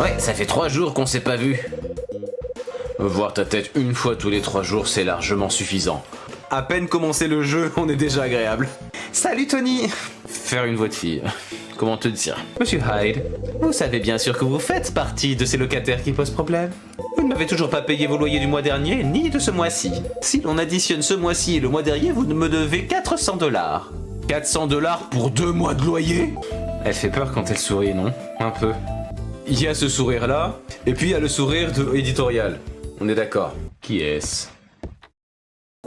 Ouais, ça fait 3 jours qu'on s'est pas vu. Voir ta tête une fois tous les 3 jours, c'est largement suffisant. À peine commencé le jeu, on est déjà agréable. Salut Tony. Faire une voix de fille. Comment te dire? Monsieur Hyde, vous savez bien sûr que vous faites partie de ces locataires qui posent problème. Vous ne m'avez toujours pas payé vos loyers du mois dernier, ni de ce mois-ci. Si l'on additionne ce mois-ci et le mois dernier, vous me devez 400 $. 400 $ pour 2 mois de loyer? Elle fait peur quand elle sourit, non? Un peu. Il y a ce sourire-là, et puis il y a le sourire de éditorial. On est d'accord. Qui est-ce?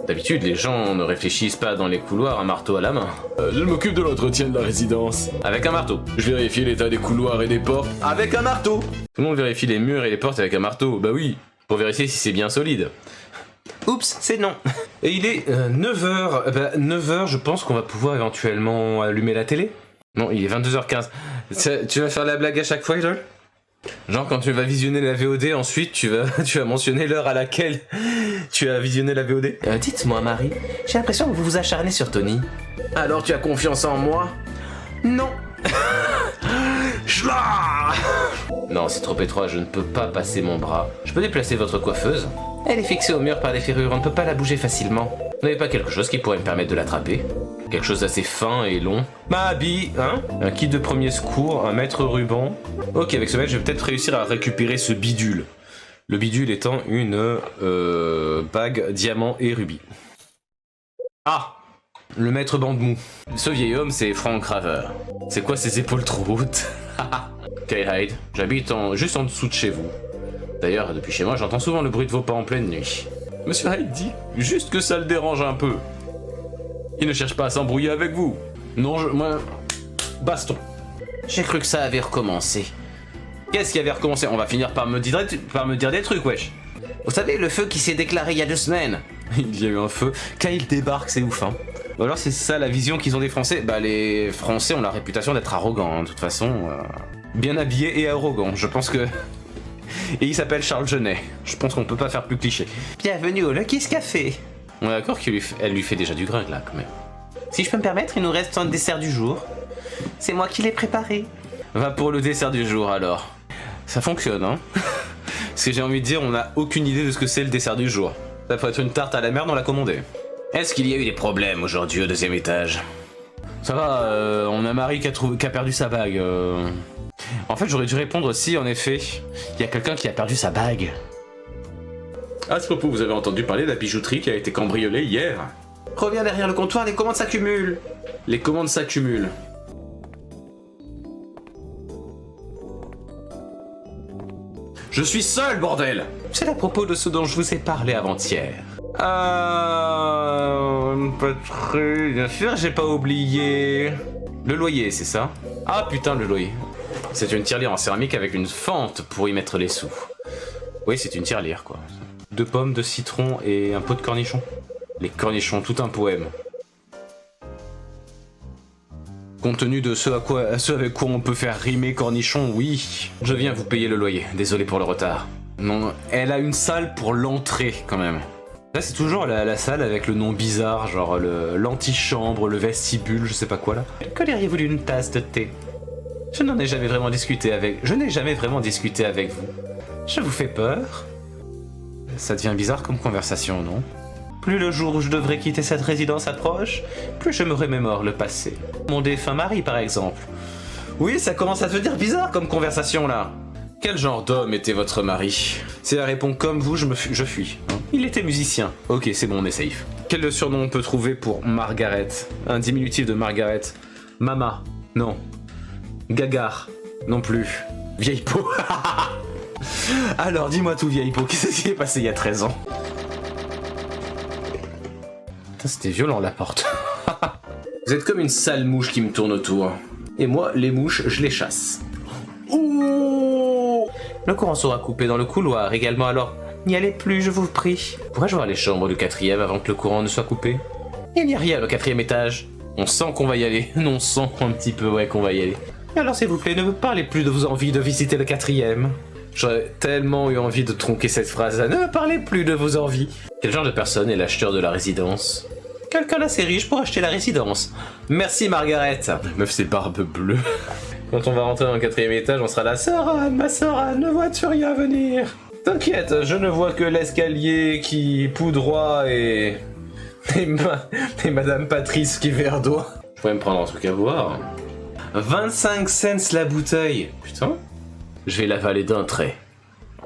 D'habitude, les gens ne réfléchissent pas dans les couloirs un marteau à la main. Je m'occupe de l'entretien de la résidence. Avec un marteau. Je vérifie l'état des couloirs et des portes. Avec un marteau. Tout le monde vérifie les murs et les portes avec un marteau. Bah oui, pour vérifier si c'est bien solide. Oups, c'est non. Et il est 9h. 9h, je pense qu'on va pouvoir éventuellement allumer la télé. Non, il est 22h15. Tu vas faire la blague à chaque fois, Lol? Genre quand tu vas visionner la VOD, ensuite tu vas mentionner l'heure à laquelle tu as visionné la VOD. Dites-moi Marie, j'ai l'impression que vous vous acharnez sur Tony. Alors tu as confiance en moi? Non. Non, c'est trop étroit, je ne peux pas passer mon bras. Je peux déplacer votre coiffeuse? Elle est fixée au mur par des ferrures, on ne peut pas la bouger facilement. Vous n'avez pas quelque chose qui pourrait me permettre de l'attraper? Quelque chose d'assez fin et long. Ma bille, hein? Un kit de premier secours, un mètre ruban. Ok, avec ce mètre, je vais peut-être réussir à récupérer ce bidule. Le bidule étant une bague diamant et rubis. Ah! Le maître bambou. Ce vieil homme, c'est Frank Raver. C'est quoi ces épaules trop hautes? Ok, Hyde, j'habite juste en dessous de chez vous. D'ailleurs, depuis chez moi, j'entends souvent le bruit de vos pas en pleine nuit. Monsieur Hyde dit juste que ça le dérange un peu. Il ne cherche pas à s'embrouiller avec vous. Non, moi... Baston. J'ai cru que ça avait recommencé. Qu'est-ce qui avait recommencé? On va finir par me dire des trucs, wesh. Vous savez, le feu qui s'est déclaré il y a 2 semaines. Il y a eu un feu. Quand il débarque, c'est ouf, hein. Ou alors c'est ça la vision qu'ils ont des Français. Bah les Français ont la réputation d'être arrogants, hein, de toute façon. Bien habillés et arrogants, je pense que... Et il s'appelle Charles Genet. Je pense qu'on peut pas faire plus cliché. Bienvenue au Lucky's Café. On est d'accord qu'elle lui fait déjà du grog là quand même. Si je peux me permettre, il nous reste un dessert du jour. C'est moi qui l'ai préparé. Va pour le dessert du jour alors. Ça fonctionne, hein. Parce que j'ai envie de dire, on n'a aucune idée de ce que c'est le dessert du jour. Ça peut être une tarte à la merde, on l'a commandé. Est-ce qu'il y a eu des problèmes aujourd'hui au 2e étage? Ça va, on a Marie qui a perdu sa bague. En fait, j'aurais dû répondre si, en effet, il y a quelqu'un qui a perdu sa bague. À ce propos, vous avez entendu parler de la bijouterie qui a été cambriolée hier? Reviens derrière le comptoir, les commandes s'accumulent. Les commandes s'accumulent. Je suis seul, bordel! C'est à propos de ce dont je vous ai parlé avant-hier. Patrick, bien sûr, j'ai pas oublié. Le loyer, c'est ça? Ah putain, le loyer. C'est une tirelire en céramique avec une fente pour y mettre les sous. Oui, c'est une tirelire, quoi. 2 pommes, 2 citrons et un pot de cornichons. Les cornichons, tout un poème. Compte tenu de ce avec quoi on peut faire rimer cornichon, oui. Je viens vous payer le loyer, désolé pour le retard. Non, elle a une salle pour l'entrée, quand même. Là, c'est toujours la salle avec le nom bizarre, genre l'antichambre, le vestibule, je sais pas quoi, là. Que diriez-vous d'une tasse de thé? Je n'ai jamais vraiment discuté avec vous. Je vous fais peur? Ça devient bizarre comme conversation, non? Plus le jour où je devrais quitter cette résidence approche, plus je me remémore le passé. Mon défunt mari, par exemple. Oui, ça commence à devenir bizarre comme conversation, là. Quel genre d'homme était votre mari? Si elle répond comme vous, je fuis. Hein. Il était musicien. Ok, c'est bon, on est safe. Quel surnom on peut trouver pour Margaret? Un diminutif de Margaret. Mama? Non. Gagar? Non plus. Vieille peau? Alors, dis-moi tout, vieille peau, qu'est-ce qui s'est passé il y a 13 ans? Putain, c'était violent, la porte. Vous êtes comme une sale mouche qui me tourne autour. Et moi, les mouches, je les chasse. Ouh! Le courant sera coupé dans le couloir également, alors n'y allez plus, je vous prie. Pourrais-je voir les chambres du 4e avant que le courant ne soit coupé? Il n'y a rien au 4e étage. On sent qu'on va y aller. Non, on sent un petit peu, ouais, qu'on va y aller. Alors s'il vous plaît, ne me parlez plus de vos envies de visiter le 4e. J'aurais tellement eu envie de tronquer cette phrase là. Ne me parlez plus de vos envies. Quel genre de personne est l'acheteur de la résidence? Quelqu'un d'assez riche pour acheter la résidence. Merci Margaret. Meuf, c'est barbe bleue. Quand on va rentrer dans le 4e étage, on sera là. Sœur Anne, ma sœur Anne, ne vois-tu rien venir? T'inquiète, je ne vois que l'escalier qui poudroie et Madame Patrice qui verdoie. Je pourrais me prendre un truc à boire. 25 cents la bouteille. Putain. Je vais l'avaler d'un trait.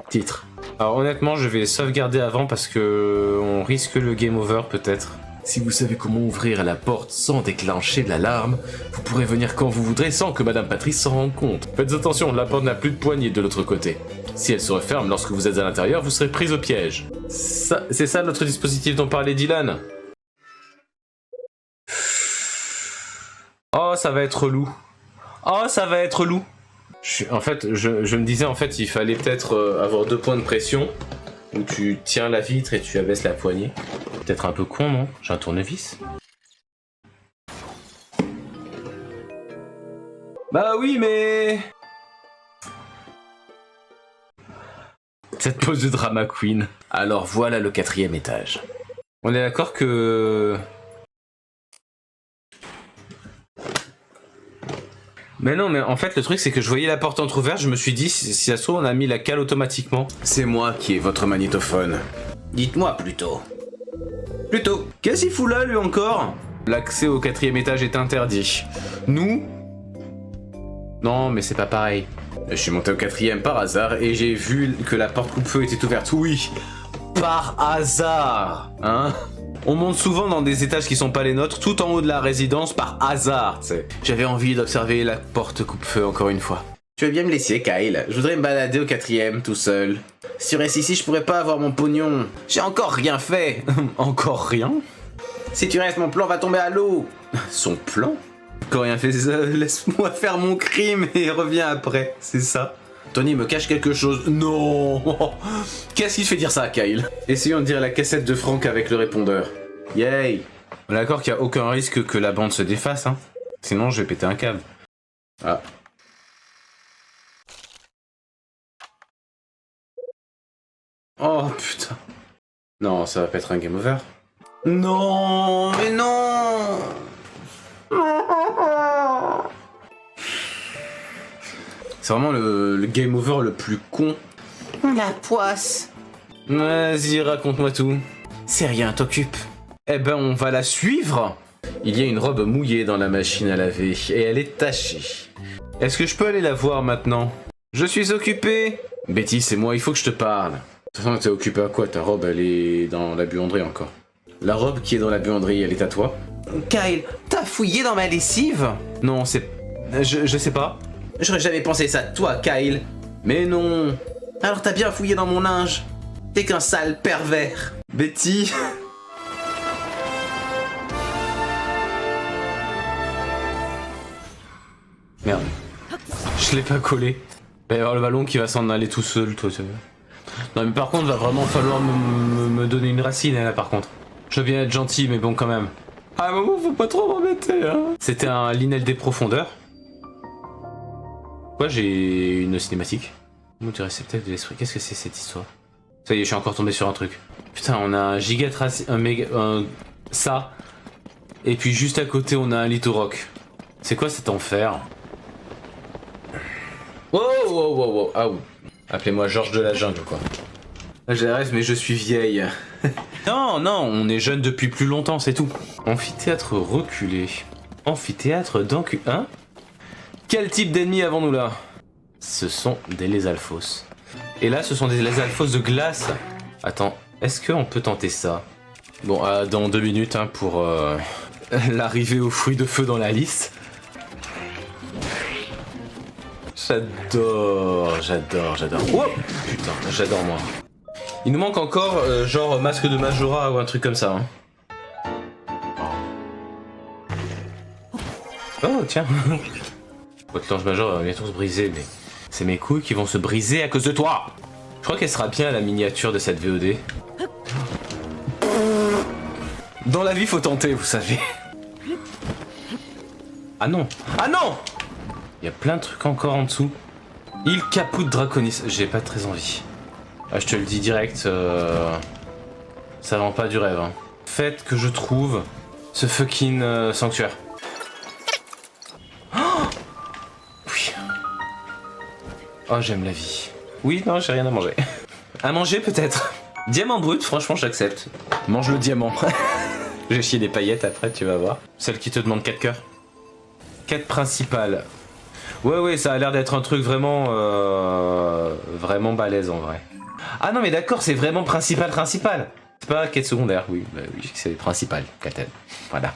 Titre. Alors honnêtement, je vais sauvegarder avant parce que on risque le game over peut-être. Si vous savez comment ouvrir la porte sans déclencher l'alarme, vous pourrez venir quand vous voudrez sans que Madame Patrice s'en rende compte. Faites attention, la porte n'a plus de poignée de l'autre côté. Si elle se referme lorsque vous êtes à l'intérieur, vous serez pris au piège. C'est ça notre dispositif dont parlait Dylan. Oh, ça va être relou. Oh, ça va être relou. En fait, je me disais, en fait, il fallait peut-être avoir 2 points de pression, où tu tiens la vitre et tu abaisses la poignée. Peut-être un peu con, non? J'ai un tournevis. Bah oui, mais... Cette pose de drama queen. Alors voilà le 4e étage. On est d'accord que... Mais non, mais en fait, le truc, c'est que je voyais la porte entrouverte, je me suis dit, si ça se trouve, on a mis la cale automatiquement. C'est moi qui ai votre magnétophone. Dites-moi plutôt. Plutôt. Qu'est-ce qu'il fout là, lui, encore? L'accès au 4e étage est interdit. Nous? Non, mais c'est pas pareil. Je suis monté au 4e par hasard et j'ai vu que la porte coupe-feu était ouverte. Oui, par hasard, hein? On monte souvent dans des étages qui sont pas les nôtres, tout en haut de la résidence, par hasard, tu sais. J'avais envie d'observer la porte coupe-feu encore une fois. Tu veux bien me laisser, Kyle? Je voudrais me balader au 4e, tout seul. Si tu restes ici, je pourrais pas avoir mon pognon. J'ai encore rien fait. Encore rien? Si tu restes, mon plan va tomber à l'eau. Son plan? Quand rien fait, laisse-moi faire mon crime et reviens après, c'est ça. Tony me cache quelque chose. Non. Qu'est-ce qui te fait dire ça, Kyle? Essayons de dire la cassette de Franck avec le répondeur. Yay. On est d'accord qu'il n'y a aucun risque que la bande se défasse, hein. Sinon, je vais péter un câble. Ah. Oh, putain. Non, ça va pas être un game over. Non, mais non. C'est vraiment le game over le plus con. La poisse. Vas-y, raconte-moi tout. C'est rien, t'occupe. Eh ben, on va la suivre. Il y a une robe mouillée dans la machine à laver et elle est tachée. Est-ce que je peux aller la voir maintenant? Je suis occupé. Betty, c'est moi, il faut que je te parle. De toute façon, t'es occupé à quoi? Ta robe, elle est dans la buanderie encore. La robe qui est dans la buanderie, elle est à toi? Kyle, t'as fouillé dans ma lessive? Non, c'est... Je sais pas. J'aurais jamais pensé ça de toi, Kyle. Mais non. Alors t'as bien fouillé dans mon linge. T'es qu'un sale pervers. Betty. Merde. Je l'ai pas collé. Il va y avoir le ballon qui va s'en aller tout seul, toi. Non mais par contre, va vraiment falloir me donner une racine là par contre. Je veux bien être gentil, mais bon quand même. À un moment, faut pas trop m'embêter, hein. C'était un Linel des profondeurs. Pourquoi j'ai une cinématique? Mot du réceptacle de l'esprit. Qu'est-ce que c'est cette histoire? Ça y est, je suis encore tombé sur un truc. Putain, on a un giga trace, un méga, ça. Et puis juste à côté, on a un lithorock. C'est quoi cet enfer? Wow, wow, wow, wow. Ah, appelez-moi Georges de la jungle, quoi. Je reste, mais je suis vieille. Non, non, on est jeune depuis plus longtemps, c'est tout. Amphithéâtre reculé. Amphithéâtre d'encu... Hein? Quel type d'ennemis avons-nous là? Ce sont des lézalphos. Et là, ce sont des lézalphos de glace. Attends, est-ce qu'on peut tenter ça? Bon, dans 2 minutes, hein, pour l'arrivée aux fruits de feu dans la liste. J'adore, j'adore, j'adore. Oh putain, j'adore moi. Il nous manque encore, genre, masque de Majora ou un truc comme ça. Hein. Oh, tiens. Votre l'ange major va bientôt se briser, mais c'est mes couilles qui vont se briser à cause de toi. Je crois qu'elle sera bien la miniature de cette VOD. Dans la vie, faut tenter, vous savez. Ah non. Ah non! Il y a plein de trucs encore en dessous. Il Caput Draconis. J'ai pas très envie. Ah, je te le dis direct, ça vend pas du rêve. Hein. Faites que je trouve ce fucking sanctuaire. Oh oui. Oh, j'aime la vie. Oui, non, j'ai rien à manger. À manger, peut-être. Diamant brut, franchement, j'accepte. Mange le diamant. J'ai chié des paillettes après, tu vas voir. Celle qui te demande 4 cœurs. Quête principale. Ouais, ça a l'air d'être un truc vraiment... vraiment balèze, en vrai. Ah non, mais d'accord, c'est vraiment principal. C'est pas quête secondaire, oui. Bah oui, c'est principal, Katen. Voilà.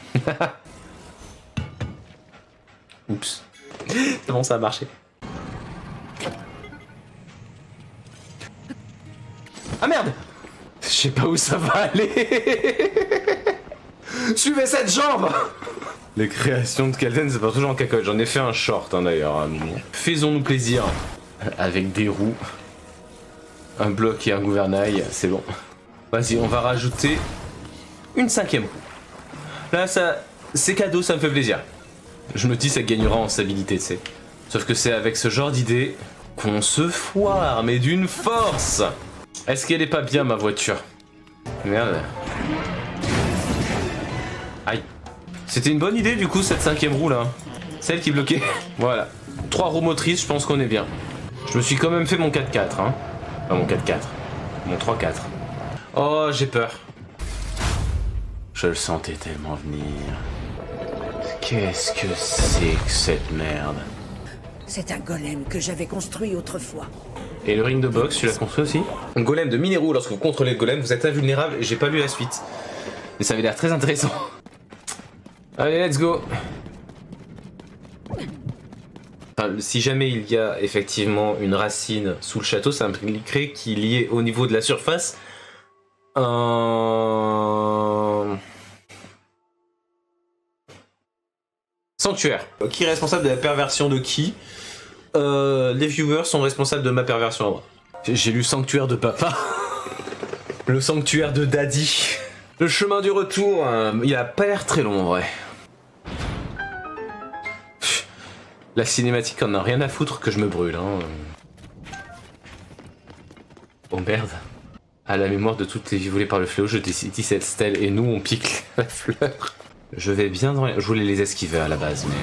Oups. C'est bon, ça a marché. Ah merde! Je sais pas où ça va aller. Suivez cette jambe. Les créations de Katen, c'est pas toujours en cacahuète. J'en ai fait un short, hein, d'ailleurs, à un moment. Faisons-nous plaisir. Avec des roues, un bloc et un gouvernail, c'est bon. Vas-y, on va rajouter une 5e roue. Là, ça, c'est cadeau, ça me fait plaisir. Je me dis, ça gagnera en stabilité, tu sais. Sauf que c'est avec ce genre d'idée qu'on se foire, mais d'une force. Est-ce qu'elle est pas bien, ma voiture? Merde. Aïe. C'était une bonne idée, du coup, cette 5e roue, là. Celle qui bloquait. Voilà. 3 roues motrices, je pense qu'on est bien. Je me suis quand même fait mon 4x4, hein. Enfin, mon 4x4. Mon 3x4. Oh, j'ai peur. Je le sentais tellement venir. Qu'est-ce que c'est que cette merde? C'est un golem que j'avais construit autrefois. Et le ring de boxe, tu l'as construit aussi? Un golem de minéraux, lorsque vous contrôlez le golem, vous êtes invulnérable et j'ai pas lu la suite. Mais ça avait l'air très intéressant. Allez, let's go. Enfin, si jamais il y a effectivement une racine sous le château, ça impliquerait qu'il y ait au niveau de la surface un sanctuaire. Qui est responsable de la perversion de qui? Les viewers sont responsables de ma perversion à moi. J'ai lu sanctuaire de papa. Le sanctuaire de daddy. Le chemin du retour, il a pas l'air très long en vrai. La cinématique en a rien à foutre que je me brûle, hein. Oh merde. À la mémoire de toutes les vies volées par le fléau, je décide cette stèle et nous on pique la fleur. Je vais bien dans les... Je voulais les esquiver à la base, mais...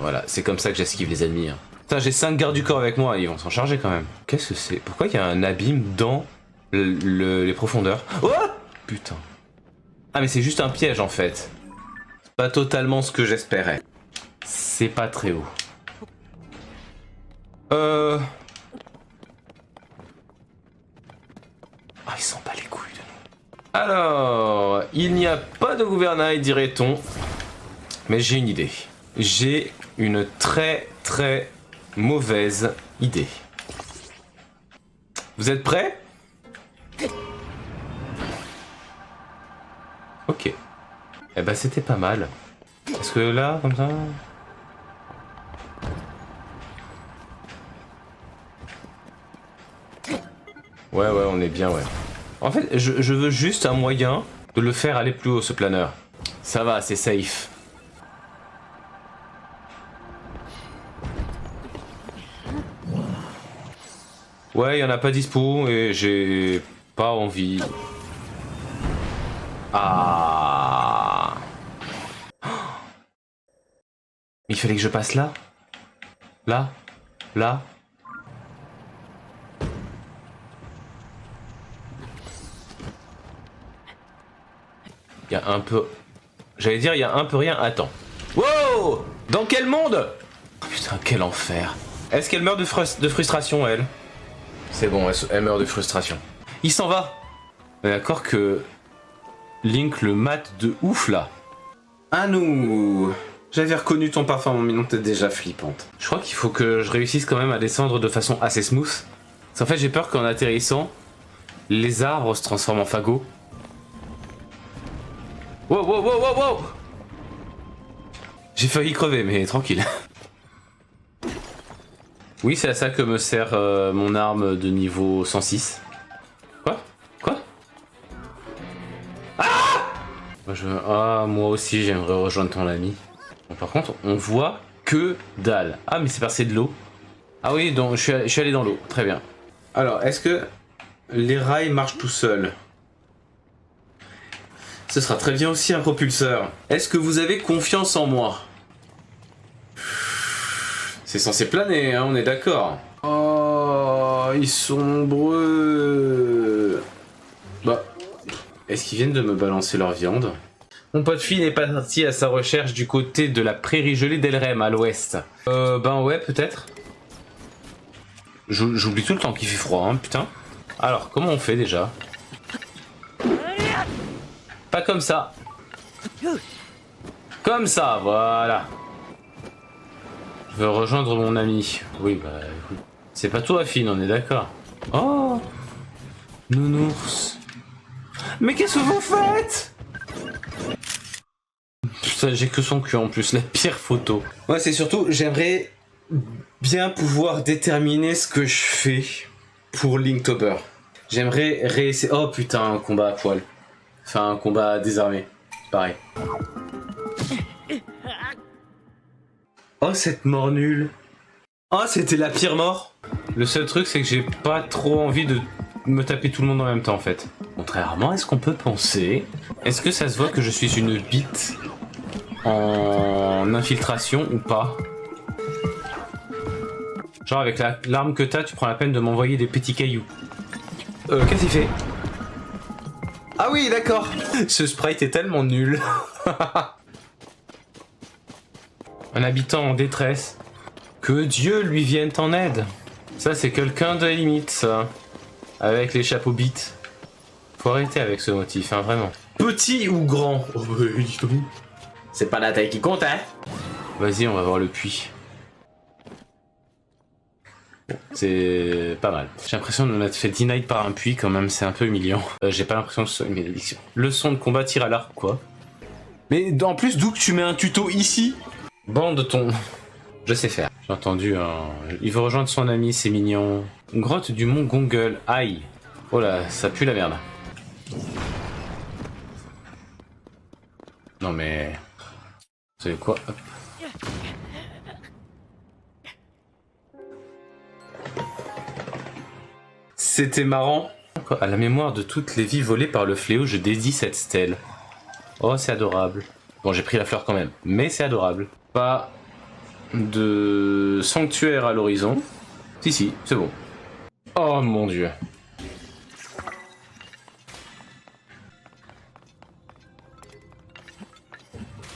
Voilà, c'est comme ça que j'esquive les ennemis. Hein. Putain, j'ai 5 gardes du corps avec moi, ils vont s'en charger quand même. Qu'est-ce que c'est? Pourquoi il y a un abîme dans les profondeurs? Oh putain. Ah mais c'est juste un piège en fait. C'est pas totalement ce que j'espérais. C'est pas très haut. Ah, il s'en bat les couilles de nous. Alors, il n'y a pas de gouvernail, dirait-on. Mais j'ai une idée. J'ai une très très mauvaise idée. Vous êtes prêts? Ok. Eh ben c'était pas mal. Est-ce que là, comme ça... Ouais, on est bien, ouais. En fait, je veux juste un moyen de le faire aller plus haut, ce planeur. Ça va, c'est safe. Ouais, il y en a pas dispo et j'ai pas envie. Ah. Il fallait que je passe là. Là. Là. Il y a un peu... J'allais dire, il y a un peu rien. Attends. Wow! Dans quel monde? Oh, putain, quel enfer. Est-ce qu'elle meurt de frustration, elle? C'est bon, elle meurt de frustration. Il s'en va. On est d'accord que... Link le mate de ouf, là. Ah nous... J'avais reconnu ton parfum, mon mignon, t'es déjà flippante. Je crois qu'il faut que je réussisse quand même à descendre de façon assez smooth. Parce qu'en fait, j'ai peur qu'en atterrissant, les arbres se transforment en fagots. Wow! J'ai failli crever, mais tranquille. Oui, c'est à ça que me sert mon arme de niveau 106. Quoi? Ah, moi aussi, j'aimerais rejoindre ton ami. Bon, par contre, on voit que dalle. Ah, mais c'est parce que c'est de l'eau. Ah oui, donc je suis allé dans l'eau. Très bien. Alors, est-ce que les rails marchent tout seuls? Ce sera très bien aussi un propulseur. Est-ce que vous avez confiance en moi? C'est censé planer, hein, on est d'accord. Oh, Oh, ils sont nombreux. Bah, est-ce qu'ils viennent de me balancer leur viande? Mon pote Finn est parti à sa recherche du côté de la prairie gelée d'Elrem, à l'ouest. Ben ouais, peut-être. J'oublie tout le temps qu'il fait froid, hein, putain. Alors, comment on fait déjà? Pas comme ça. Comme ça, voilà. Je veux rejoindre mon ami. Oui, bah écoute. C'est pas toi, Finn, on est d'accord. Oh, nounours. Mais qu'est-ce que vous faites? Putain, j'ai que son cul en plus, la pire photo. Ouais, c'est surtout, j'aimerais bien pouvoir déterminer ce que je fais pour Linktober. J'aimerais réessayer... Oh putain, un combat à poil. Enfin, un combat désarmé. Pareil. Oh, cette mort nulle. Oh, c'était la pire mort. Le seul truc, c'est que j'ai pas trop envie de me taper tout le monde en même temps, en fait. Contrairement à ce qu'on peut penser, est-ce que ça se voit que je suis une bite en infiltration ou pas? Genre, avec l'arme que t'as, tu prends la peine de m'envoyer des petits cailloux. Qu'est-ce qu'il fait? Ah oui, d'accord. Ce sprite est tellement nul. Un habitant en détresse. Que Dieu lui vienne en aide. Ça, c'est quelqu'un de limite, ça. Avec les chapeaux bites. Faut arrêter avec ce motif, hein, vraiment. Petit ou grand? Oh, bah, dis donc. C'est pas la taille qui compte, hein. Vas-y, on va voir le puits. C'est pas mal. J'ai l'impression de m'être fait deny par un puits quand même, c'est un peu humiliant. J'ai pas l'impression que ce soit une bénédiction. Leçon de combat tir à l'arc, quoi. Mais en plus, d'où que tu mets un tuto ici? Bande ton... Je sais faire. J'ai entendu un... Il veut rejoindre son ami, c'est mignon. Grotte du mont Gongle. Aïe. Oh là, ça pue la merde. Non mais... Vous savez quoi? Hop. C'était marrant. À la mémoire de toutes les vies volées par le fléau, je dédie cette stèle. Oh, c'est adorable. Bon, j'ai pris la fleur quand même, mais c'est adorable. Pas de sanctuaire à l'horizon. Si, c'est bon. Oh mon dieu.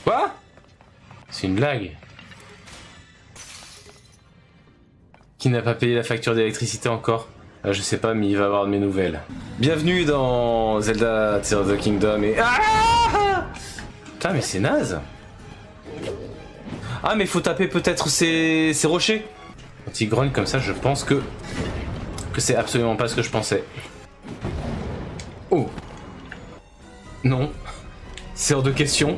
Quoi? C'est une blague. Qui n'a pas payé la facture d'électricité encore? Je sais pas, mais il va avoir de mes nouvelles. Bienvenue dans Zelda Tears of the Kingdom et... Ah, putain, mais c'est naze. Ah, mais faut taper peut-être ces rochers. Quand il grogne comme ça, je pense que c'est absolument pas ce que je pensais. Oh. Non. C'est hors de question.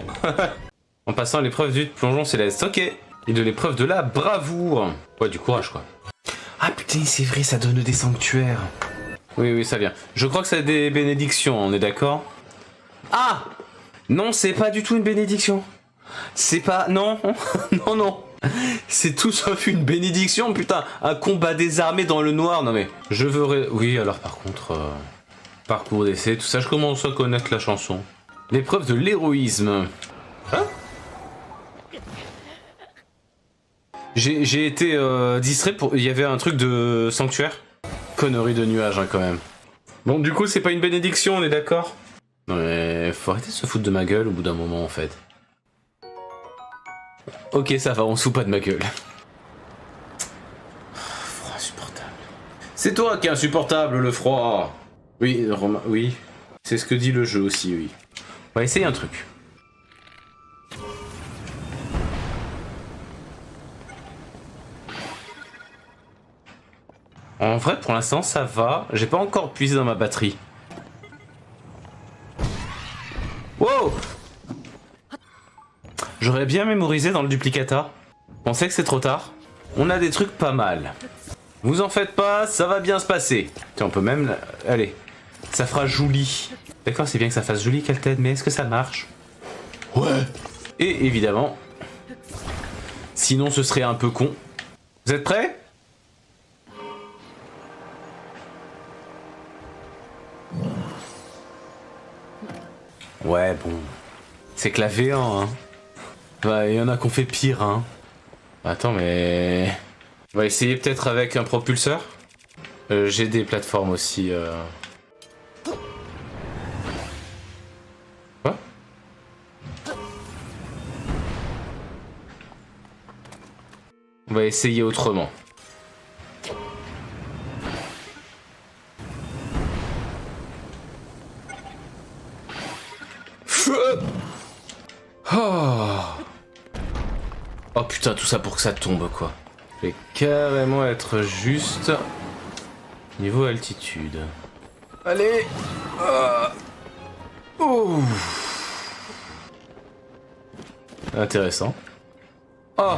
En passant à l'épreuve du plongeon céleste. Ok. Et de l'épreuve de la bravoure. Ouais, du courage, quoi. Ah putain, c'est vrai, ça donne des sanctuaires. Oui, ça vient. Je crois que c'est des bénédictions, on est d'accord? Ah! Non, c'est pas du tout une bénédiction. C'est pas... Non. non. C'est tout sauf une bénédiction, putain. Un combat désarmé dans le noir. Non mais, je veux... Oui, alors par contre... Parcours d'essai, tout ça, je commence à connaître la chanson. L'épreuve de l'héroïsme. Hein? J'ai été distrait pour... Il y avait un truc de sanctuaire. Connerie de nuage, hein, quand même. Bon, du coup, c'est pas une bénédiction, on est d'accord? Non mais... Faut arrêter de se foutre de ma gueule au bout d'un moment, en fait. Ok, ça va, on se fout pas de ma gueule. Froid insupportable. C'est toi qui es insupportable, le froid. Oui, oui. C'est ce que dit le jeu aussi, oui. On va essayer un truc. En vrai, pour l'instant, ça va. J'ai pas encore puisé dans ma batterie. Wow! J'aurais bien mémorisé dans le duplicata. Pensez que c'est trop tard. On a des trucs pas mal. Vous en faites pas, ça va bien se passer. Tiens, on peut même... Allez. Ça fera joli. D'accord, c'est bien que ça fasse joli, Calted, mais est-ce que ça marche? Ouais. Et évidemment... Sinon, ce serait un peu con. Vous êtes prêts? Ouais, bon. C'est que la V1, hein. Bah, il y en a qu'on fait pire, hein. Attends, mais... On va essayer peut-être avec un propulseur. J'ai des plateformes aussi. Quoi? On va essayer autrement. Oh putain, tout ça pour que ça tombe quoi. Je vais carrément être juste niveau altitude. Allez. Intéressant. Oh,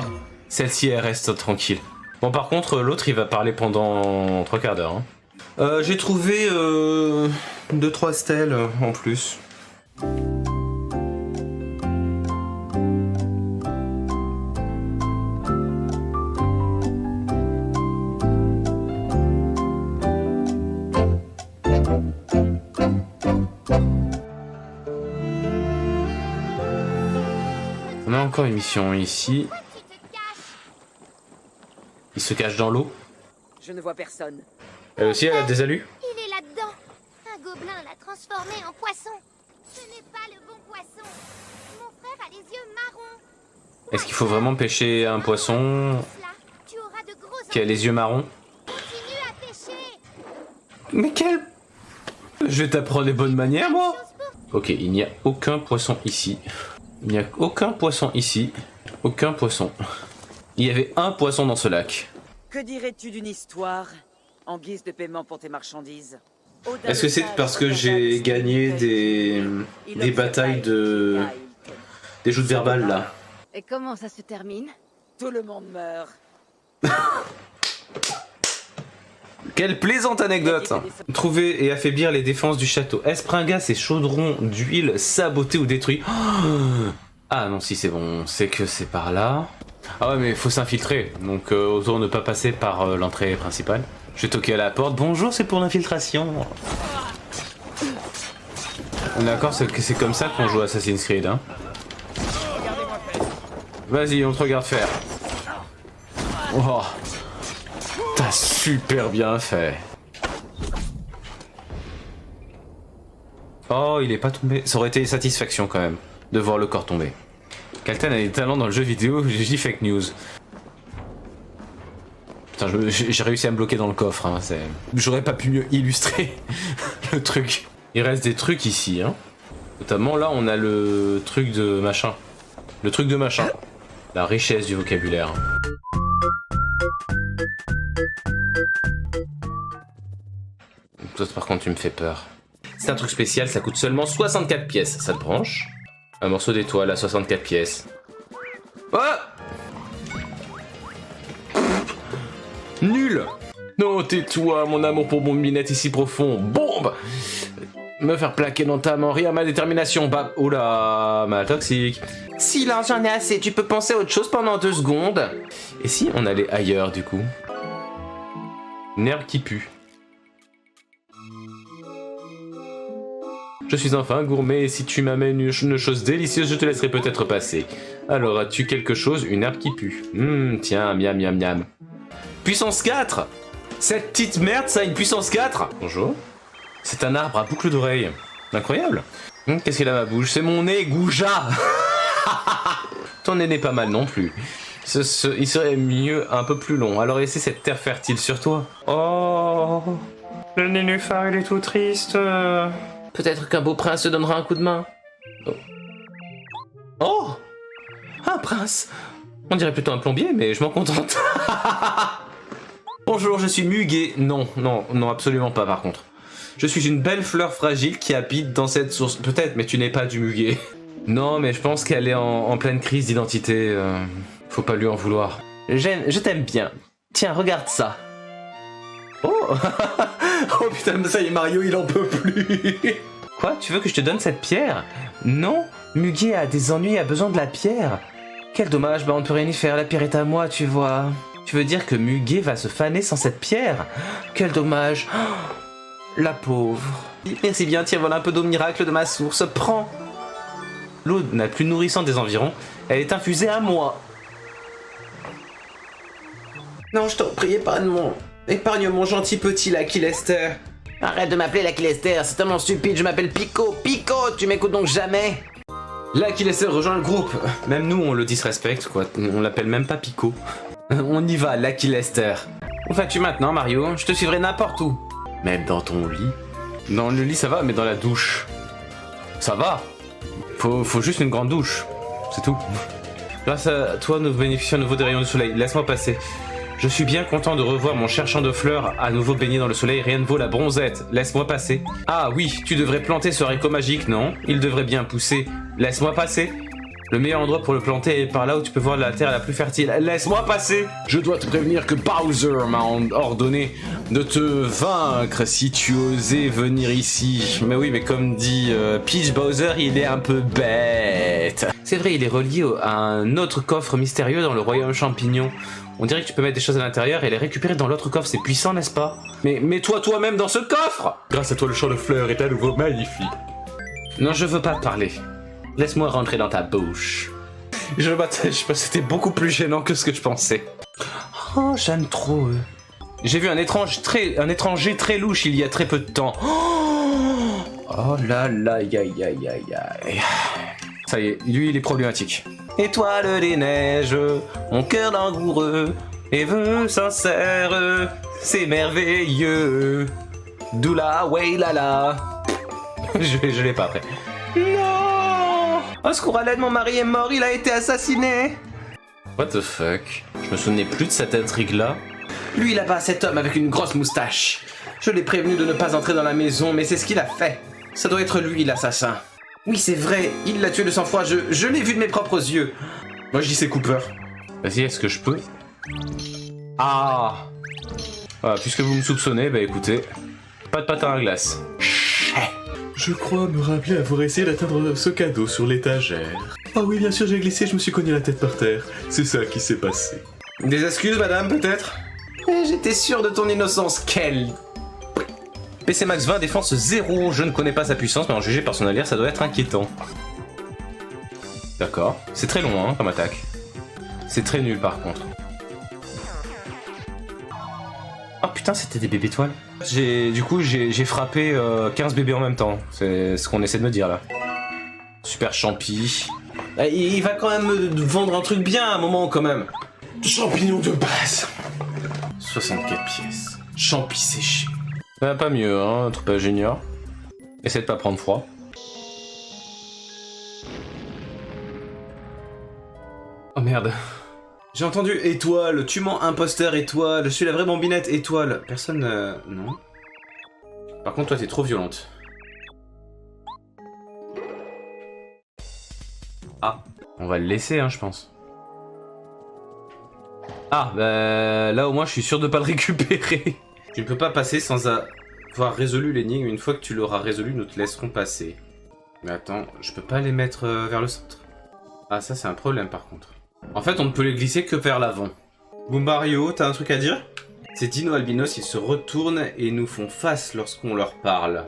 celle-ci elle reste tranquille. Bon par contre l'autre il va parler pendant 3 quarts d'heure. Hein. J'ai trouvé 2-3 stèles en plus. On a encore une mission ici. Il se cache dans l'eau. Je ne vois personne. Elle aussi, elle a des alus. Il est là-dedans. Un gobelin l'a transformé en poisson. Ce n'est pas le bon poisson. Mon frère a les yeux marrons. Est-ce qu'il faut vraiment pêcher un poisson Tu auras de gros qui a les yeux marrons? Continue à pêcher. Mais quel... Je vais t'apprendre les bonnes manières, moi. Ok, il n'y a aucun poisson ici. Il n'y a aucun poisson ici. Aucun poisson. Il y avait un poisson dans ce lac. Que dirais-tu d'une histoire en guise de paiement pour tes marchandises? Est-ce que c'est parce que j'ai gagné des batailles de... des joutes verbales, là? Et comment ça se termine? Tout le monde meurt. Quelle plaisante anecdote! Trouver et affaiblir les défenses du château. Espringa ses chaudrons d'huile sabotés ou détruits. Ah non, si c'est bon, c'est que c'est par là. Ah ouais, mais il faut s'infiltrer, donc autant ne pas passer par l'entrée principale. Je vais toquer à la porte. Bonjour, c'est pour l'infiltration. D'accord, c'est comme ça qu'on joue à Assassin's Creed, hein. Vas-y, on te regarde faire. Oh. T'as super bien fait. Oh, il est pas tombé. Ça aurait été satisfaction quand même de voir le corps tomber. Kaltan a des talents dans le jeu vidéo, j'ai dit fake news. Putain, j'ai réussi à me bloquer dans le coffre. Hein, j'aurais pas pu mieux illustrer le truc. Il reste des trucs ici. Hein. Notamment là, on a le truc de machin. Le truc de machin. La richesse du vocabulaire. Toi, par contre, tu me fais peur. C'est un truc spécial, ça coûte seulement 64 pièces. Ça te branche? Un morceau d'étoile à 64 pièces. Ah! Nul! Non, tais-toi, mon amour pour mon minette est si profond. Bombe! Me faire plaquer dans ta mort, rire ma détermination. Bah, oula, ma toxique. Silence, j'en ai assez, tu peux penser à autre chose pendant 2 secondes. Et si on allait ailleurs, du coup? Une herbe qui pue. Je suis enfin gourmet et si tu m'amènes une chose délicieuse, je te laisserai peut-être passer. Alors, as-tu quelque chose? Une herbe qui pue. Tiens, miam miam miam. Puissance 4! Cette petite merde, ça a une puissance 4! Bonjour. C'est un arbre à boucle d'oreille. Incroyable. Qu'est-ce qu'il a à ma bouche? C'est mon nez, Gouja. Ton nez n'est pas mal non plus. Il serait mieux un peu plus long. Alors essaie cette terre fertile sur toi. Oh, le nénuphar, il est tout triste. Peut-être qu'un beau prince te donnera un coup de main. Oh, un prince. On dirait plutôt un plombier, mais je m'en contente. Bonjour, je suis Muguet. Non, absolument pas par contre. Je suis une belle fleur fragile qui habite dans cette source. Peut-être, mais tu n'es pas du muguet. Non, mais je pense qu'elle est en pleine crise d'identité. Faut pas lui en vouloir. Je t'aime bien. Tiens, regarde ça. Oh. Oh putain, ça y est, Mario, il en peut plus. Quoi? Tu veux que je te donne cette pierre? Non, Muguet a des ennuis, a besoin de la pierre. Quel dommage, bah on ne peut rien y faire, la pierre est à moi, tu vois. Tu veux dire que Muguet va se faner sans cette pierre? Quel dommage. La pauvre. Merci bien, tiens, voilà un peu d'eau miracle de ma source. Prends. L'eau la plus nourrissante des environs, elle est infusée à moi. Non, je t'en prie, épargne-moi. Épargne mon gentil petit Lucky Lester. Arrête de m'appeler Lucky Lester, c'est tellement stupide, je m'appelle Pico. Pico, tu m'écoutes donc jamais? Lucky Lester rejoint le groupe. Même nous, on le disrespecte, quoi. On l'appelle même pas Pico. On y va, Lucky Lester. Où vas-tu maintenant, Mario? Je te suivrai n'importe où. Même dans ton lit? Dans le lit, ça va, mais dans la douche. Ça va. Faut juste une grande douche. C'est tout. Grâce à toi, nous bénéficions à nouveau des rayons du soleil. Laisse-moi passer. Je suis bien content de revoir mon cher champ de fleurs à nouveau baigné dans le soleil. Rien ne vaut la bronzette. Laisse-moi passer. Ah oui, tu devrais planter ce haricot magique, non? Il devrait bien pousser. Laisse-moi passer. Le meilleur endroit pour le planter est par là où tu peux voir la terre la plus fertile. Laisse-moi passer. Je dois te prévenir que Bowser m'a ordonné de te vaincre si tu osais venir ici. Mais oui, mais comme dit Peach, Bowser, il est un peu bête. C'est vrai, il est relié à un autre coffre mystérieux dans le royaume champignon. On dirait que tu peux mettre des choses à l'intérieur et les récupérer dans l'autre coffre. C'est puissant, n'est-ce pas? Mais mets-toi toi-même dans ce coffre. Grâce à toi, le champ de fleurs est à nouveau magnifique. Non, je veux pas parler. Laisse-moi rentrer dans ta bouche. Je sais pas, c'était beaucoup plus gênant que ce que je pensais. Oh, j'aime trop eux. J'ai vu un étranger très louche il y a très peu de temps. Oh là là, aïe aïe aïe aïe aïe. Ça y est, lui il est problématique. Étoile des neiges, mon cœur langoureux, et vœux sincères, c'est merveilleux. Doula, way la la. Je l'ai pas après. Non! Au secours à l'aide, mon mari est mort, il a été assassiné. What the fuck? Je me souvenais plus de cette intrigue-là. Lui là-bas, cet homme avec une grosse moustache. Je l'ai prévenu de ne pas entrer dans la maison, mais c'est ce qu'il a fait. Ça doit être lui l'assassin. Oui, c'est vrai, il l'a tué de sang-froid, je l'ai vu de mes propres yeux. Moi je dis c'est Cooper. Vas-y, est-ce que je peux? Ah! Voilà, puisque vous me soupçonnez, bah écoutez, pas de patin à glace. Je crois me rappeler avoir essayé d'atteindre ce cadeau sur l'étagère. Ah oui, bien sûr, j'ai glissé, je me suis cogné la tête par terre. C'est ça qui s'est passé. Des excuses, madame, peut-être? J'étais sûr de ton innocence, quelle... PC Max 20, défense 0. Je ne connais pas sa puissance, mais en jugé par son allié, ça doit être inquiétant. D'accord. C'est très long, hein, comme attaque. C'est très nul, par contre. Oh putain, c'était des bébés toiles. Du coup, j'ai frappé 15 bébés en même temps. C'est ce qu'on essaie de me dire, là. Super champi. Il va quand même me vendre un truc bien à un moment, quand même. Champignon de base. 64 pièces. Champi séché. Pas mieux, hein, Troupe Junior. Essaie de pas prendre froid. Oh merde. J'ai entendu étoile, tu mens imposteur étoile, je suis la vraie bambinette étoile. Personne non. Par contre toi t'es trop violente. Ah, on va le laisser hein je pense. Ah bah là au moins je suis sûr de pas le récupérer. Tu ne peux pas passer sans avoir résolu l'énigme. Une fois que tu l'auras résolu, nous te laisserons passer. Mais attends, je peux pas les mettre vers le centre. Ah ça c'est un problème par contre. En fait, on ne peut les glisser que vers l'avant. Boombario, t'as un truc à dire? Ces dinos albinos, ils se retournent et nous font face lorsqu'on leur parle.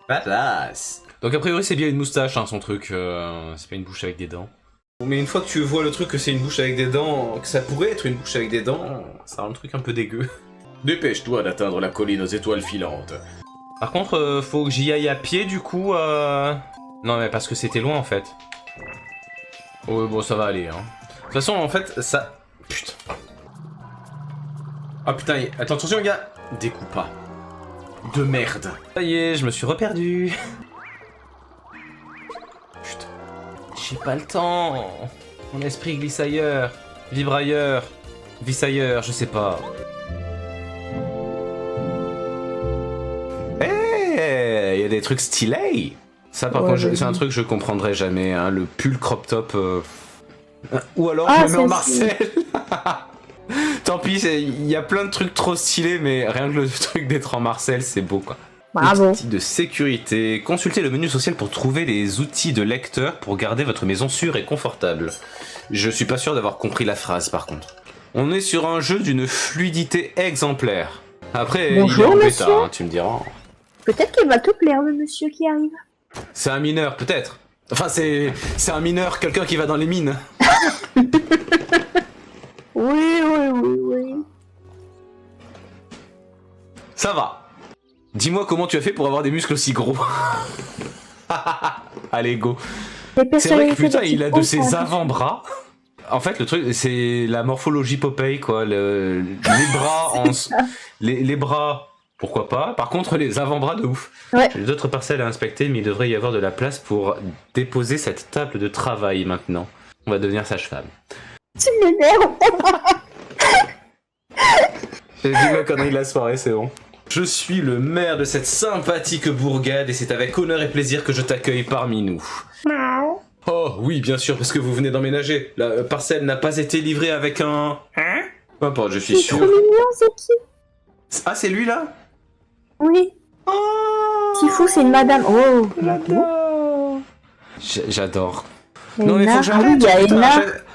Badass. Donc a priori c'est bien une moustache hein, son truc, c'est pas une bouche avec des dents. Mais une fois que tu vois le truc que c'est une bouche avec des dents, que ça pourrait être une bouche avec des dents, ça rend le truc un peu dégueu. Dépêche-toi d'atteindre la colline aux étoiles filantes. Par contre, faut que j'y aille à pied du coup. Non mais parce que c'était loin en fait. Oh bon ça va aller hein. De toute façon en fait ça... Putain. Ah putain, attends, attention les gars. Découpe pas. De merde. Ça y est, je me suis reperdu. Putain. J'ai pas le temps. Mon esprit glisse ailleurs. Vibre ailleurs. Visse ailleurs, je sais pas. Il y a des trucs stylés. Ça par contre c'est un truc que je comprendrai jamais hein, le pull crop top ou alors je me mets en Marcel. Tant pis, il y a plein de trucs trop stylés mais rien que le truc d'être en Marcel c'est beau quoi. Bravo. Outils de sécurité. Consultez le menu social pour trouver les outils de lecteur pour garder votre maison sûre et confortable. Je suis pas sûr d'avoir compris la phrase par contre. On est sur un jeu d'une fluidité exemplaire. Après bonjour, il est en monsieur. bêta hein, tu me diras. Peut-être qu'il va te plaire, le monsieur qui arrive. C'est un mineur, peut-être. Enfin, c'est un mineur, quelqu'un qui va dans les mines. Oui. Ça va. Dis-moi comment tu as fait pour avoir des muscles aussi gros. Allez, go. C'est vrai que putain, il a de ses avant-bras. En fait, le truc, c'est la morphologie Popeye, quoi. Les bras les bras, pourquoi pas. Par contre, les avant-bras de ouf. Ouais. J'ai d'autres parcelles à inspecter, mais il devrait y avoir de la place pour déposer cette table de travail maintenant. On va devenir sage-femme. Tu m'énerves. J'ai dit ma connerie de la soirée, c'est bon. Je suis le maire de cette sympathique bourgade et c'est avec honneur et plaisir que je t'accueille parmi nous. Oh oui, bien sûr, parce que vous venez d'emménager. La parcelle n'a pas été livrée avec un... Hein? Peu importe, je suis C'est sûr. trop mignon, c'est qui? Ah, c'est lui là? Oui. Oh, Tifou, c'est une madame. Oh, j'adore. Enna. Non mais faut que Ah oui, j'arrête. il y a Putain, Enna.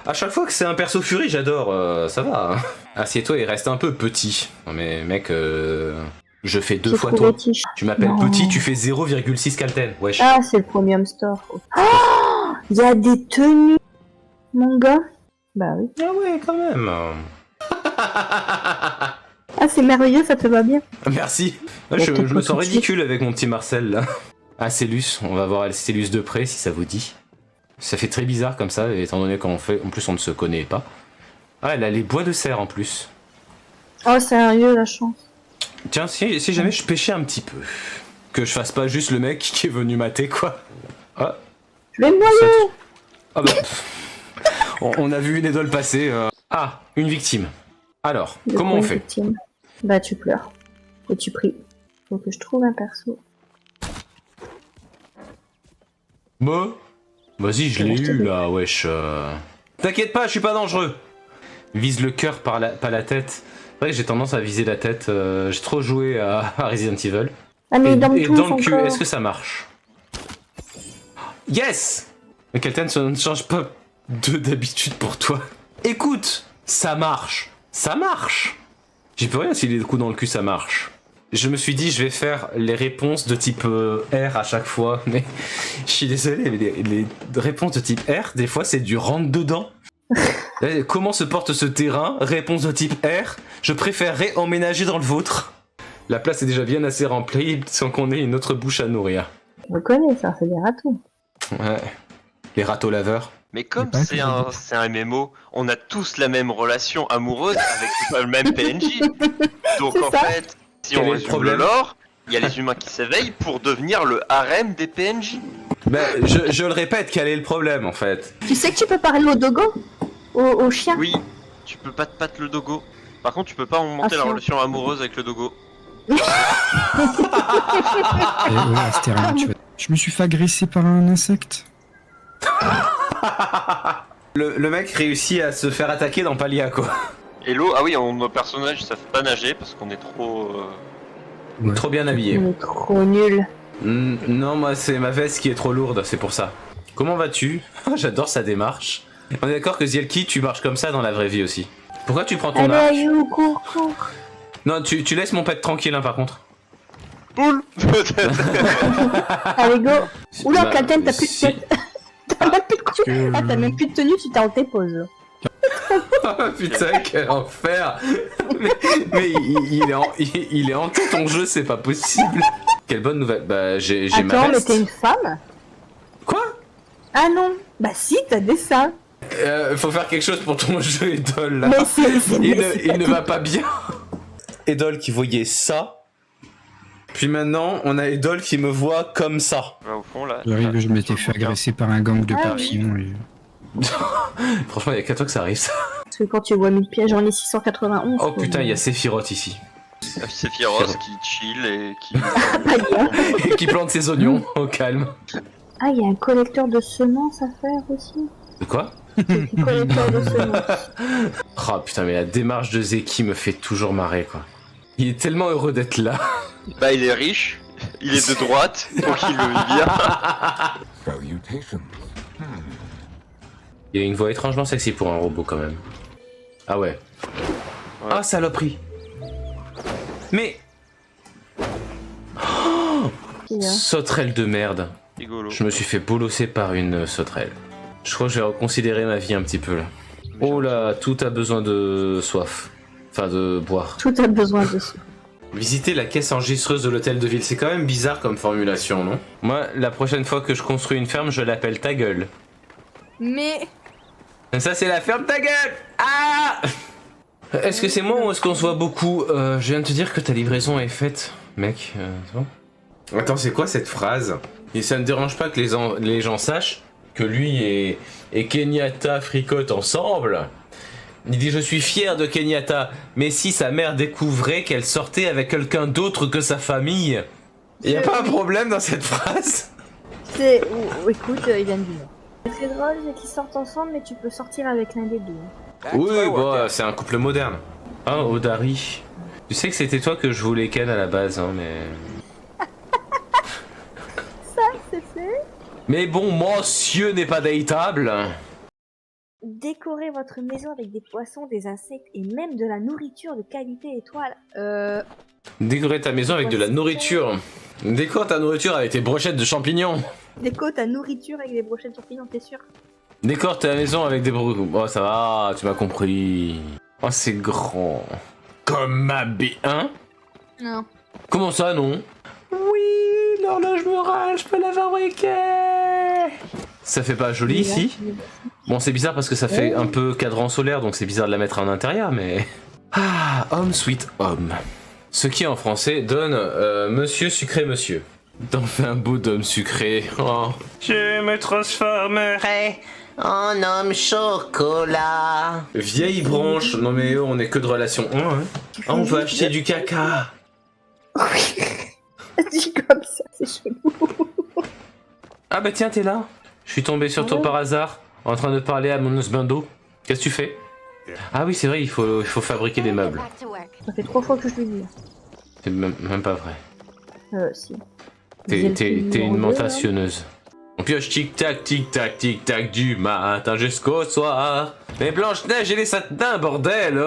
à chaque fois que c'est un perso Fury, j'adore. Ça va. Hein. Assieds-toi et reste un peu petit. Non mais mec, je fais 2 fois toi. Tu m'appelles Non. petit, tu fais 0,6 Calten. Wesh. Ah, c'est le Premium Store. Oh, il y a des tenues, mon gars. Bah oui. Ah ouais, quand même. Ah, c'est merveilleux, ça te va bien. Merci. Ouais, je me sens ridicule avec mon petit Marcel là. Ah, Célus, on va voir Célus de près si ça vous dit. Ça fait très bizarre comme ça, étant donné qu'en fait, en plus on ne se connaît pas. Ah, elle a les bois de serre en plus. Oh, sérieux, la chance. Tiens, si jamais je pêchais un petit peu. Que je fasse pas juste le mec qui est venu mater, quoi. Ah, Je vais me noyer. ah bah. On a vu une idole passer. Ah, une victime. Alors, De comment quoi on une fait? victime? Bah, tu pleures. Et tu pries. Faut que je trouve un perso. Bah, vas-y, je l'ai eu là, wesh. T'inquiète pas, je suis pas dangereux. Vise le cœur pas la tête. C'est vrai que j'ai tendance à viser la tête. J'ai trop joué à Resident Evil. Ah, mais dans Et tout dans son le cul, corps. est-ce que ça marche? Yes! Mais Kelten, ça ne change pas d'habitude pour toi. Écoute, ça marche. Ça marche. J'y peux rien si les coups dans le cul, ça marche. Je me suis dit, je vais faire les réponses de type R à chaque fois, mais je suis désolé, mais les réponses de type R, des fois, c'est du rentre-dedans. Comment se porte ce terrain? Réponse de type R, je préférerais emménager dans le vôtre. La place est déjà bien assez remplie sans qu'on ait une autre bouche à nourrir. Je le connais, ça, c'est des ratons. Ouais. Les râteaux laveurs. Mais comme pas c'est un MMO, on a tous la même relation amoureuse avec le même PNJ. Donc C'est en ça. fait, si Quel est on le résume le problème lore, il y a les humains qui s'éveillent pour devenir le harem des PNJ. Ben, je le répète, quel est le problème en fait? Tu sais que tu peux parler au dogo? Au chien? Oui, tu peux pas te battre le dogo. Par contre, tu peux pas monter la si. relation amoureuse avec le dogo. Et ouais, Astérien, tu vois. Je me suis fait agresser par un insecte. Le mec réussit à se faire attaquer dans Palia quoi. Et l'eau, ah oui, nos personnages savent pas nager parce qu'on est trop. Ouais. Trop bien habillé. On est trop nul. Non, moi c'est ma veste qui est trop lourde, c'est pour ça. Comment vas-tu? J'adore sa démarche. On est d'accord que Zielki, tu marches comme ça dans la vraie vie aussi. Pourquoi tu prends ton Allez, arc? Ayou, cours. Non, tu laisses mon pet tranquille hein, par contre. Poule. Allez, go. Oula, Bah, Kalten, t'as plus si. de... T'as même plus de que- Ah, t'as même plus de tenue, tu t'es en tes poses. Putain, quel enfer. Mais il est hanté ton jeu, c'est pas possible. Quelle bonne nouvelle. Bah, j'ai ma Attends, mais veste. t'es une femme? Quoi? Ah non. Bah si, t'as des seins. Faut faire quelque chose pour ton jeu, Edol, là. Mais c'est... Il ne va pas bien. Edol qui voyait ça. Puis maintenant, on a Edol qui me voit comme ça. Au fond là. J'arrive, je m'étais fait agresser par un gang de Ah, papillons. Et... Franchement, il y a qu'à toi que ça arrive, ça. Parce que quand tu vois 1000 pièges, j'en ai 691. Oh putain, il y a Sephiroth ici. C'est Fieros qui chill et qui. Et qui plante ses oignons au calme. Ah, il y a un collecteur de semences à faire aussi. De quoi? Un collecteur de semences. Oh putain, mais la démarche de Zeki me fait toujours marrer, quoi. Il est tellement heureux d'être là. Bah, il est riche, il est de droite, donc il le vit bien. Salutations. Il a une voix étrangement sexy pour un robot, quand même. Ah ouais. Ah, saloperie. Mais... Qui, hein Sauterelle de merde. Rigolo. Je me suis fait bolosser par une sauterelle. Je crois que je vais reconsidérer ma vie un petit peu là. Oh là, tout a besoin de soif. Enfin, de boire. Tout a besoin de ça. Visiter la caisse enregistreuse de l'hôtel de ville, c'est quand même bizarre comme formulation, non? Moi, la prochaine fois que je construis une ferme, je l'appelle ta gueule. Mais Ça, c'est la ferme ta gueule! Ah! Est-ce que c'est moi ou est-ce qu'on se voit beaucoup? Je viens de te dire que ta livraison est faite, mec. C'est bon? Attends, c'est quoi cette phrase? Et ça ne dérange pas que les gens sachent que lui et Kenyatta fricotent ensemble. Il dit je suis fier de Kenyatta, mais si sa mère découvrait qu'elle sortait avec quelqu'un d'autre que sa famille, y a pas un problème dans cette phrase? C'est... écoute, il vient de dire. Ce qui est drôle, c'est qu'ils sortent ensemble, mais tu peux sortir avec l'un des deux. Oui, bon, c'est un couple moderne. Ah, Odari. Tu sais que c'était toi que je voulais ken à la base, hein, mais... Ça, c'est fait. Mais bon, monsieur n'est pas datable. Décorez votre maison avec des poissons, des insectes et même de la nourriture de qualité étoile. Décorer ta maison avec de la nourriture. Décore ta nourriture avec tes brochettes de champignons. Déco ta nourriture avec des brochettes de champignons, t'es sûr? Décore ta maison avec des Oh, ça va, tu m'as compris. Oh, c'est grand. Comme ma Hein? non. Comment ça, non? Oui, l'horloge morale, je peux la fabriquer. Ça fait pas joli ici? Bon, c'est bizarre parce que ça fait un peu cadran solaire, donc c'est bizarre de la mettre en intérieur, mais... Ah, homme sweet homme. Ce qui en français donne monsieur sucré monsieur. T'en fais un beau d'homme sucré. Oh. Je me transformerai en homme chocolat. Vieille branche. Non mais eux, on est que de relation 1, hein. Ah, on peut acheter du caca. Dis comme ça, c'est chelou. Ah bah tiens, t'es là. Je suis tombé sur toi par hasard, en train de parler à mon husbando. Qu'est-ce que tu fais? Ah oui, c'est vrai, il faut fabriquer des meubles. Ça fait 3 fois que je lui dis. C'est même pas vrai. Si. T'es une mentationneuse. On pioche tic-tac, tic-tac, tic-tac du matin jusqu'au soir. Mais Blanche-Neige et les satins, bordel!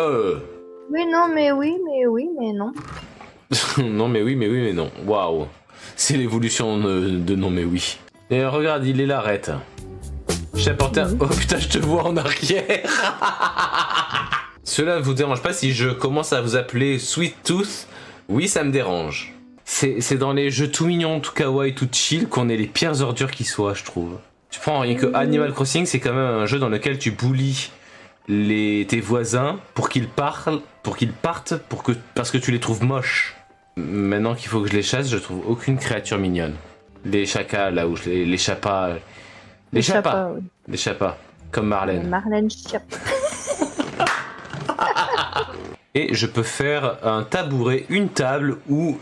Oui, non, mais oui, mais oui, mais non. Non, mais oui, mais non. Waouh. C'est l'évolution de non, mais oui. Et regarde, il est là, arrête. Je t'ai apporté un... Oh putain, je te vois en arrière. Cela ne vous dérange pas si je commence à vous appeler Sweet Tooth? Oui, ça me dérange. C'est dans les jeux tout mignons, tout kawaii, tout chill qu'on est les pires ordures qui soient, je trouve. Tu prends rien que Animal Crossing, c'est quand même un jeu dans lequel tu bullies tes voisins pour qu'ils partent, parce que tu les trouves moches. Maintenant qu'il faut que je les chasse, je trouve aucune créature mignonne. Les chacas, là où les chapas... Les chapas, oui. Les chapas, comme Marlène. Marlène Chap. Et je peux faire un tabouret, une table ou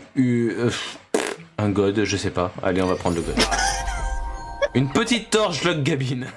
un god, je sais pas. Allez, on va prendre le god. Une petite torche log gabine.